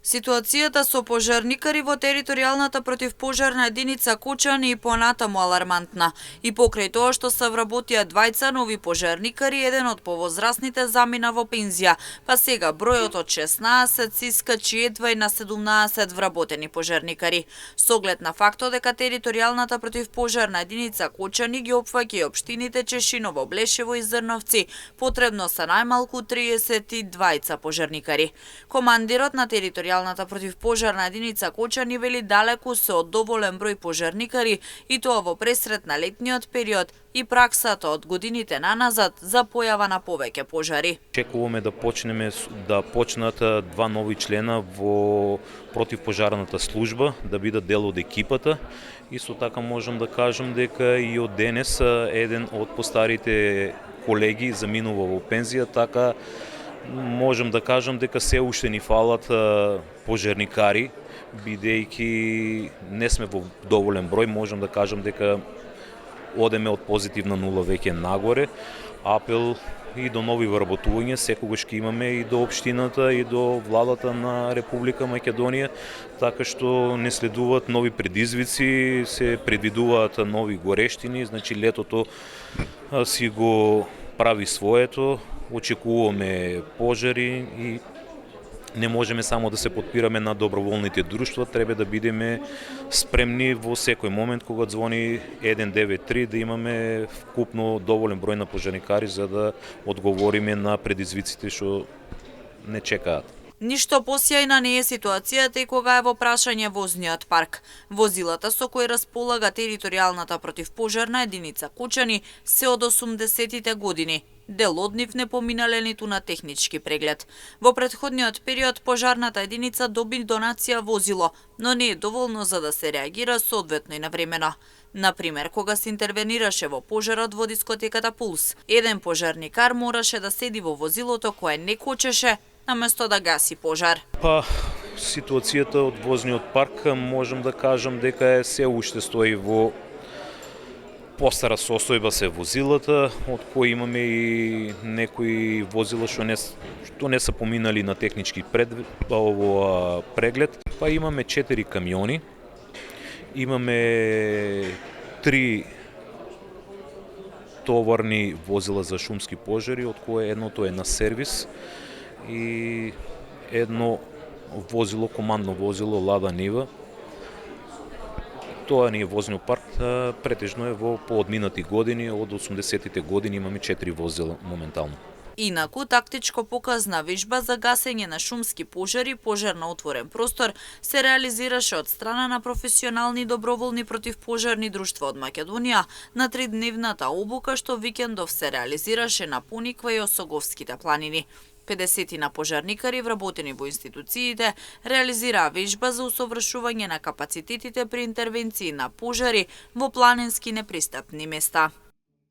Ситуацијата со пожарникари во територијалната противпожарна единица Кучани и понатаму алармантна. И покрај тоа што се вработија двајца нови пожарникари, еден од повозрасните замина во пензија, па сега бројот од 16 се искачи едва и на 17 вработени пожарникари. Со оглед на фактот дека територијалната противпожарна единица Кучани ги опфаќа и општините Чешиново, Блешево и Зрновци, потребно се најмалку 32 пожарникари. Командирот на територијалната противпожарна единица Кучани вели далеку се од доволен број пожарникари и тоа во пресрет на летниот период и праксата од годините наназад за појава на повеќе пожари. Чекуваме да почнат два нови члена во противпожарната служба, да бидат дел од екипата. Исто така можам да кажам дека и од денес еден од постарите колеги заминува во пензија, така можам да кажам дека се уште ни фалат пожарникари, бидејќи не сме во доволен број, можам да кажам дека одеме од позитивна нула веќе нагоре. Апел и до нови вработувања секогаш ќе имаме и до општината и до владата на Република Македонија, така што не следуваат нови предизвици, се предвидуваат нови горештини, значи летото си го прави своето. Очекуваме пожари и не можеме само да се подпираме на доброволните друштва, треба да бидеме спремни во секој момент кога звони 193 да имаме вкупно доволен број на пожарникари за да одговориме на предизвиците што не чекаат. Ништо посјајна не е ситуацијата и кога е во прашање возниот парк. Возилата со кои располага територијалната противпожарна единица Кучани се од 80-тите години. Дел од нив не поминале ниту на технички преглед. Во претходниот период пожарната единица доби донација возило, но не е доволно за да се реагира соодветно и навремено. Например, кога се интервенираше во пожарот во дискотеката Пулс, еден пожарникар мораше да седи во возилото кое не кочеше, наместо да гаси пожар. Ситуацијата од возниот парк можам да кажам дека се уште стои во постара состојба се возилата, од кои имаме и некои возила што не се поминали на технички преглед. Па имаме 4 камиони, имаме 3 товарни возила за шумски пожари, од кое едното е на сервис и едно возило, командно возило Лада Нива. Тоа ни е возниот парк, претежно е во поодминати години, од 80-тите години имаме 4 возила моментално. Инаку, тактичко показна вежба за гасење на шумски пожари, пожар на отворен простор, се реализираше од страна на професионални доброволни противпожарни друштва од Македонија на 3-дневната обука што викендов се реализираше на Пониква и Осоговските планини. 50 на пожарникари вработени во институциите реализираа вежба за усовршување на капацитетите при интервенции на пожари во планински непристапни места.